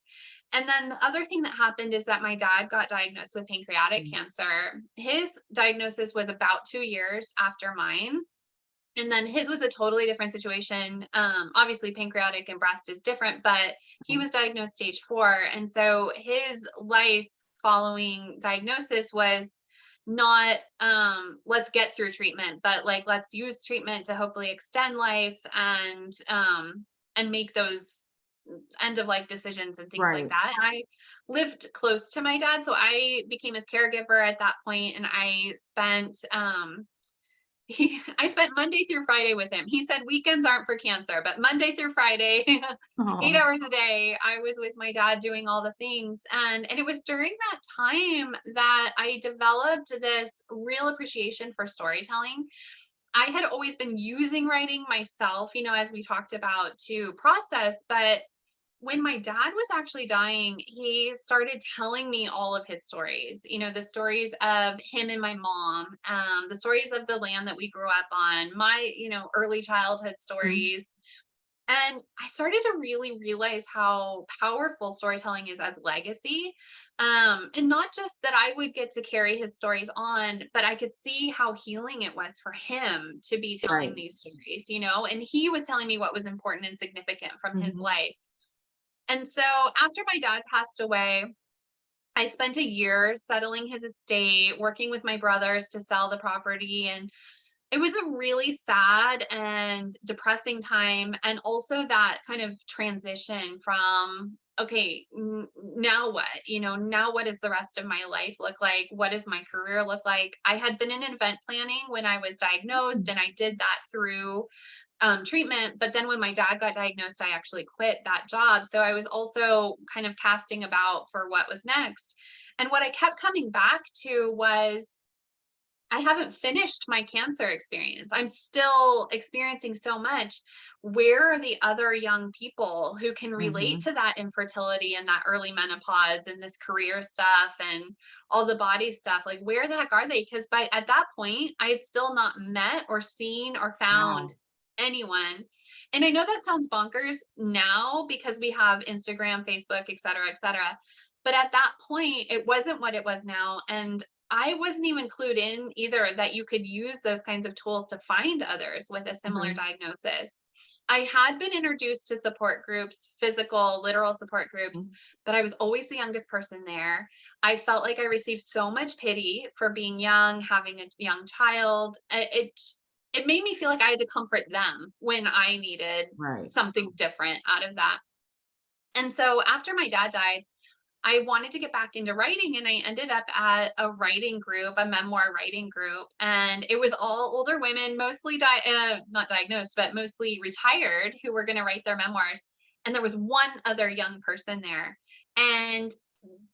And then the other thing that happened is that my dad got diagnosed with pancreatic cancer. His diagnosis was about 2 years after mine. And then his was a totally different situation. Obviously, pancreatic and breast is different, but he was diagnosed stage 4. And so his life following diagnosis was not let's get through treatment, but like let's use treatment to hopefully extend life, and make those end of life decisions and things like Right. that. And I lived close to my dad, so I became his caregiver at that point, and I spent I spent Monday through Friday with him. He said weekends aren't for cancer, but Monday through Friday, 8 Oh, hours a day, I was with my dad doing all the things. And it was during that time that I developed this real appreciation for storytelling. I had always been using writing myself, as we talked about, to process, but when my dad was actually dying, he started telling me all of his stories, the stories of him and my mom, the stories of the land that we grew up on, my, early childhood mhm, stories. And I started to really realize how powerful storytelling is as legacy. And not just that I would get to carry his stories on, but I could see how healing it was for him to be telling right. these stories, and he was telling me what was important and significant from his Mhm, life. And so after my dad passed away, I spent a year settling his estate, working with my brothers to sell the property. And it was a really sad and depressing time. And also that kind of transition from, okay, now what? Now what does the rest of my life look like? What does my career look like? I had been in event planning when I was diagnosed, mm, and I did that through treatment. But then when my dad got diagnosed, I actually quit that job. So I was also kind of casting about for what was next. And what I kept coming back to was I haven't finished my cancer experience. I'm still experiencing so much. Where are the other young people who can relate mhm, to that infertility and that early menopause and this career stuff and all the body stuff? Like, where the heck are they? Because by at that point, I had still not met or seen or found wow, anyone. And I know that sounds bonkers now because we have Instagram, Facebook, et cetera, et cetera. But at that point, it wasn't what it was now. And I wasn't even clued in either that you could use those kinds of tools to find others with a similar mhm, diagnosis. I had been introduced to support groups, physical, literal support groups, mm, but I was always the youngest person there. I felt like I received so much pity for being young, having a young child. It made me feel like I had to comfort them when I needed right. something different out of that. And so after my dad died, I wanted to get back into writing, and I ended up at a writing group, a memoir writing group, and it was all older women, mostly not diagnosed, but mostly retired, who were going to write their memoirs. And there was one other young person there. And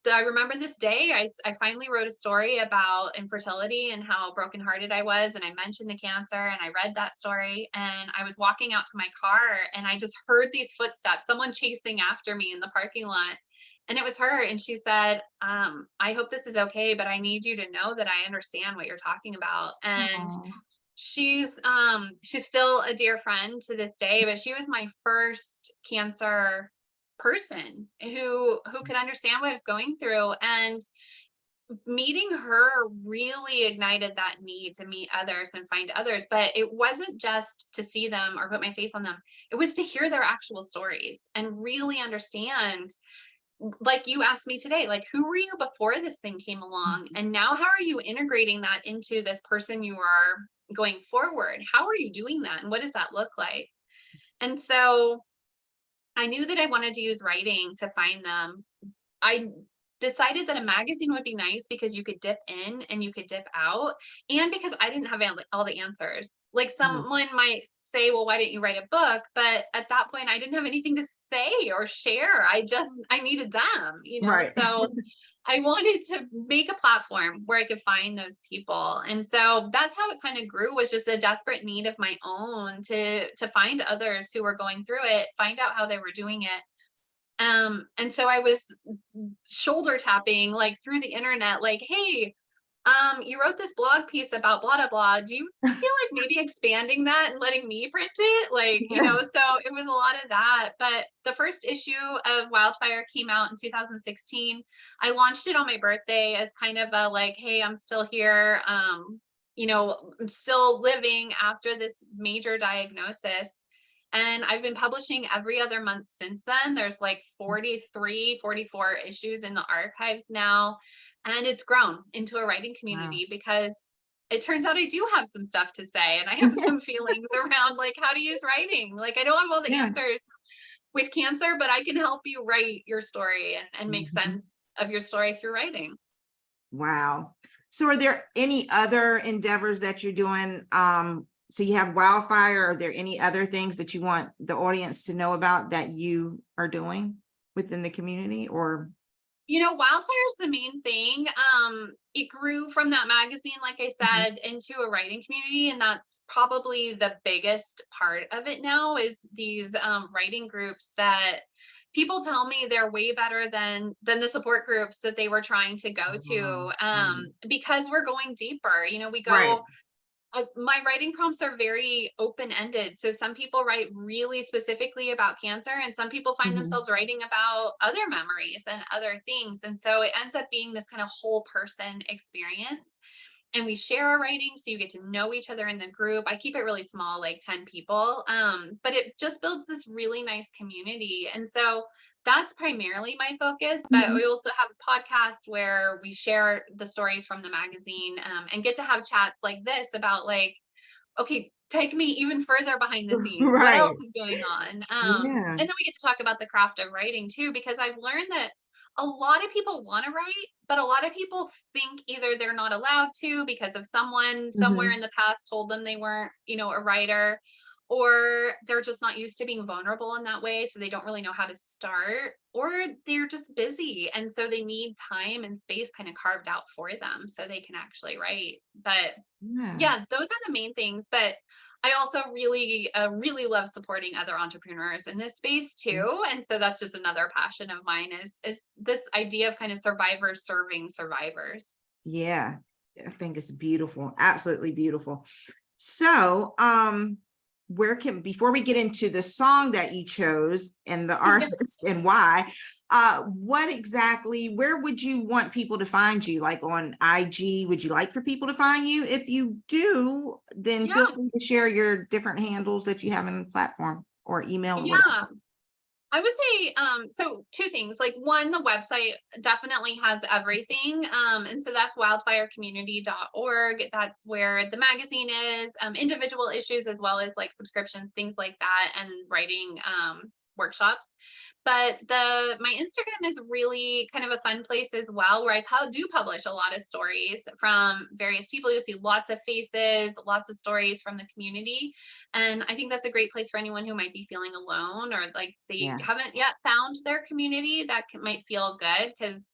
I remember this day, I finally wrote a story about infertility and how brokenhearted I was. And I mentioned the cancer, and I read that story, and I was walking out to my car, and I just heard these footsteps, someone chasing after me in the parking lot. And it was her. And she said, I hope this is okay, but I need you to know that I understand what you're talking about. And Aw, she's still a dear friend to this day, but she was my first cancer person who could understand what I was going through. And meeting her really ignited that need to meet others and find others. But it wasn't just to see them or put my face on them, it was to hear their actual stories and really understand, like you asked me today, like, who were you before this thing came along? mhm, And now how are you integrating that into this person you are going forward? How are you doing that? And what does that look like? And so I knew that I wanted to use writing to find them. I decided that a magazine would be nice because you could dip in and you could dip out, and because I didn't have all the answers. Like, mhm, someone might say, well, why didn't you write a book? But at that point, I didn't have anything to say or share. I needed them, right. So I wanted to make a platform where I could find those people. And so that's how it kind of grew, was just a desperate need of my own to find others who were going through it, find out how they were doing it. And so I was shoulder tapping like through the internet, like, hey, you wrote this blog piece about blah blah blah. Do you feel like maybe expanding that and letting me print it? Like, Yeah, so it was a lot of that. But the first issue of Wildfire came out in 2016. I launched it on my birthday as kind of a like, hey, I'm still here. I'm still living after this major diagnosis. And I've been publishing every other month since then. There's like 43, 44 issues in the archives now. And it's grown into a writing wow. community because it turns out I do have some stuff to say, and I have some feelings around like how to use writing. Like, I don't have all the Yeah. answers with cancer, but I can help you write your story and make Mhm. sense of your story through writing. Wow. So are there any other endeavors that you're doing? So you have Wildfire. Are there any other things that you want the audience to know about that you are doing within the community, or? Wildfire is the main thing. It grew from that magazine, like I Mhm. said, into a writing community, and that's probably the biggest part of it now is these writing groups that people tell me they're way better than the support groups that they were trying to go to, Mhm. because we're going deeper. We Right. go my writing prompts are very open-ended. So some people write really specifically about cancer, and some people find Mhm. themselves writing about other memories and other things. And so it ends up being this kind of whole person experience. And we share our writing, so you get to know each other in the group. I keep it really small, like 10 people. But it just builds this really nice community. And so that's primarily my focus, but Mhm. we also have a podcast where we share the stories from the magazine, and get to have chats like this about, like, okay, take me even further behind the scenes. What else Right. is going on? Yeah. And then we get to talk about the craft of writing too, because I've learned that a lot of people want to write, but a lot of people think either they're not allowed to because of someone somewhere Mhm. in the past told them they weren't, a writer, or they're just not used to being vulnerable in that way. So they don't really know how to start, or they're just busy. And so they need time and space kind of carved out for them so they can actually write. But Yeah. yeah, those are the main things. But I also really love supporting other entrepreneurs in this space too. And so that's just another passion of mine is this idea of kind of survivors serving survivors. Yeah. I think it's beautiful. Absolutely beautiful. So, where can, before we get into the song that you chose and the Yeah. artist and why, what exactly, where would you want people to find you? Like on IG, would you like for people to find you? If you do, then feel Yeah. free to share your different handles that you have in the platform, or email, or whatever. Yeah. I would say, so two things. Like one, the website definitely has everything. And so that's wildfirecommunity.org. That's where the magazine is, individual issues as well as like subscriptions, things like that, and writing workshops. But my Instagram is really kind of a fun place as well, where I do publish a lot of stories from various people. You'll see lots of faces, lots of stories from the community. And I think that's a great place for anyone who might be feeling alone, or like they Yeah. haven't yet found their community that might feel good, because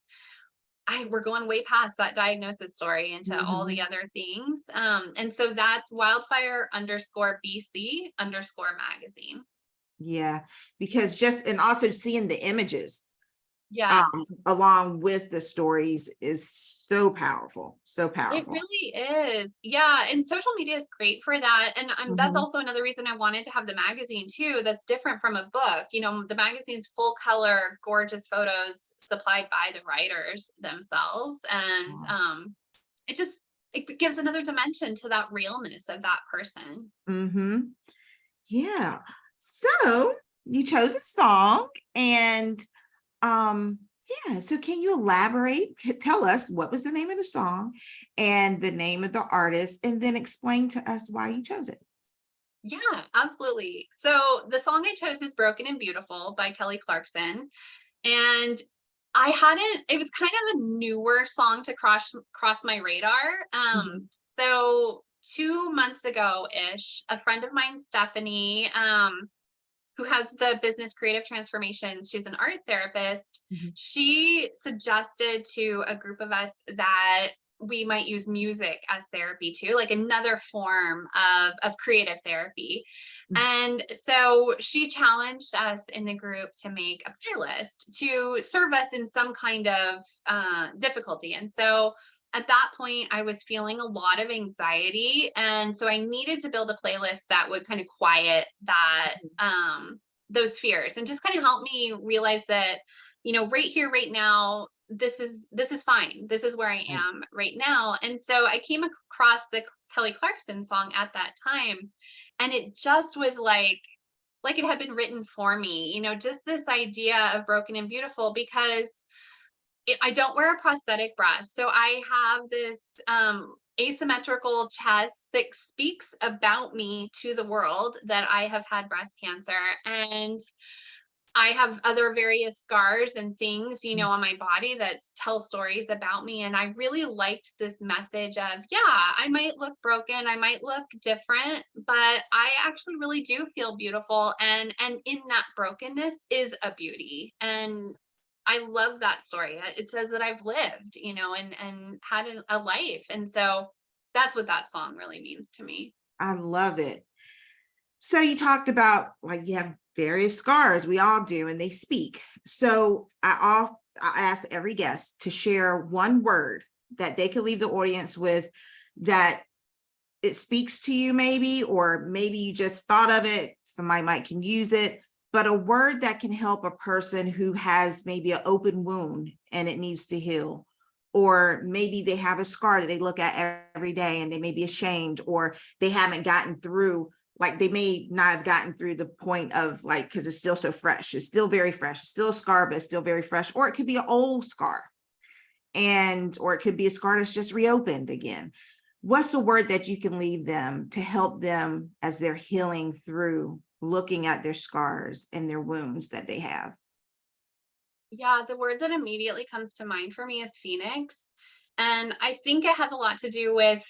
we're going way past that diagnosis story into all the Mhm. other things. And so that's wildfire_BC_magazine. Yeah. Because just, and also seeing the images Yes. along with the stories is so powerful, so It powerful. really is. Yeah. And social media is great for that. And that's Mhm. also another reason I wanted to have the magazine too. That's different from a book. The magazine's full color, gorgeous photos supplied by the writers themselves. And Wow. it gives another dimension to that realness of that person. Mhm. Yeah. So you chose a song, and um yeah, so can you elaborate? Tell us what was the name of the song and the name of the artist, and then explain to us why you chose it. Yeah, absolutely. So the song I chose is Broken and Beautiful by Kelly Clarkson. And it was kind of a newer song to cross my radar. Mhm. So 2 months ago ish, a friend of mine, Stephanie, who has the business creative transformations, she's an art therapist. Mhm. She suggested to a group of us that we might use music as therapy too, like another form of creative therapy. Mhm. And so she challenged us in the group to make a playlist to serve us in some kind of difficulty. And so at that point, I was feeling a lot of anxiety. And so I needed to build a playlist that would kind of quiet those fears, and just kind of help me realize that, right here, right now, this is fine. This is where I Right. am right now. And so I came across the Kelly Clarkson song at that time, and it just was like it had been written for me, just this idea of broken and beautiful, because I don't wear a prosthetic breast. So I have this asymmetrical chest that speaks about me to the world, that I have had breast cancer. And I have other various scars and things, you Mm. know, on my body that tell stories about me. And I really liked this message of, yeah, I might look broken, I might look different, but I actually really do feel beautiful. And in that brokenness is a beauty. And I love that story. It says that I've lived, you know, and had a life. And so that's what that song really means to me. I love it. So you talked about like you have various scars, we all do, and they speak. So I ask every guest to share one word that they could leave the audience with, that it speaks to you maybe, or maybe you just thought of it, somebody might can use it, but a word that can help a person who has maybe an open wound and it needs to heal. Or maybe they have a scar that they look at every day and they may be ashamed, or they haven't gotten through, like they may not have gotten through the point of like, because it's still so fresh, it's still very fresh, it's still a scar, but it's still very fresh. Or it could be an old scar, and or it could be a scar that's just reopened again. What's the word that you can leave them to help them as they're healing through looking at their scars and their wounds that they have? Yeah, the word that immediately comes to mind for me is phoenix. And I think it has a lot to do with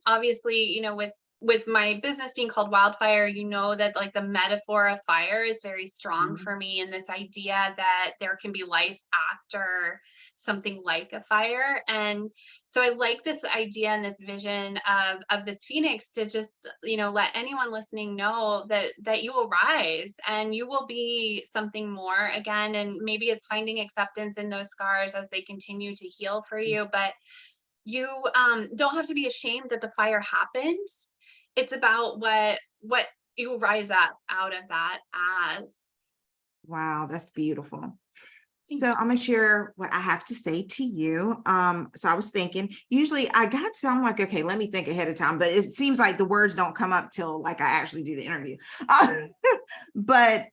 obviously, you know, with my business being called Wildfire, you know that like the metaphor of fire is very strong Mhm. for me, and this idea that there can be life after something like a fire. And so I like this idea and this vision of this phoenix to just, you know, let anyone listening know that you will rise and you will be something more again. And maybe it's finding acceptance in those scars as they continue to heal for you, but you don't have to be ashamed that the fire happened. It's about what you rise up out of that as. Wow, that's beautiful. Thank So I'm you. gonna share what I have to say to you. So I was thinking, usually I got some like, okay, let me think ahead of time, but it seems like the words don't come up till like I actually do the interview. But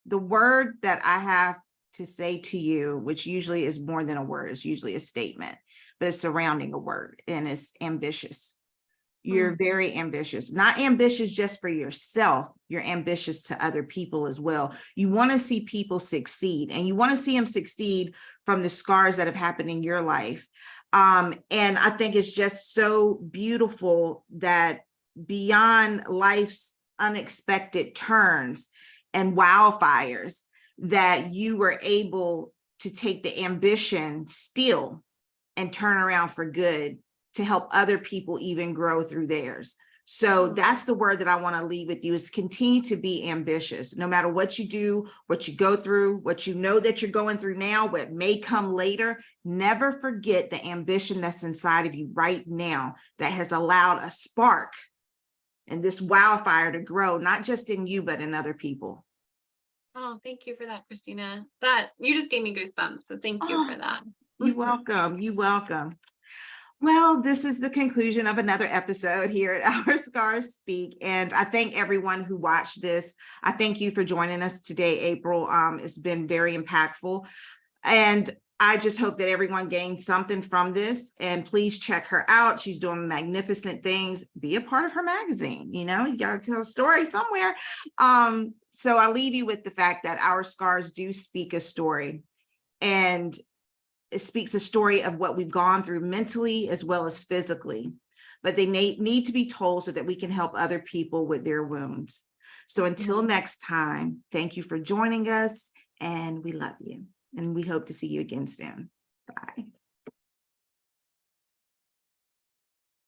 the word that I have to say to you, which usually is more than a word, it's usually a statement, but it's surrounding a word, and it's ambitious. You're Mm, very ambitious, not ambitious just for yourself. You're ambitious to other people as well. You want to see people succeed, and you want to see them succeed from the scars that have happened in your life. And I think it's just so beautiful that beyond life's unexpected turns and wildfires, that you were able to take the ambition still and turn around for good to help other people even grow through theirs. So mm. that's the word that I want to leave with you, is continue to be ambitious, no matter what you do, what you go through, what you know that you're going through now, what may come later. Never forget the ambition that's inside of you right now that has allowed a spark and this wildfire to grow, not just in you, but in other people. Oh, thank you for that, Christina. That you just gave me goosebumps. So thank you Oh, for that. you're welcome. You're welcome. Well, this is the conclusion of another episode here at Our Scars Speak. And I thank everyone who watched this. I thank you for joining us today, April. It's been very impactful. And I just hope that everyone gained something from this. And please check her out. She's doing magnificent things. Be a part of her magazine. You know, you got to tell a story somewhere. So I'll leave you with the fact that our scars do speak a story. And it speaks a story of what we've gone through mentally as well as physically, but they need to be told so that we can help other people with their wounds. So until Mhm. next time, thank you for joining us, and we love you, and we hope to see you again soon. Bye.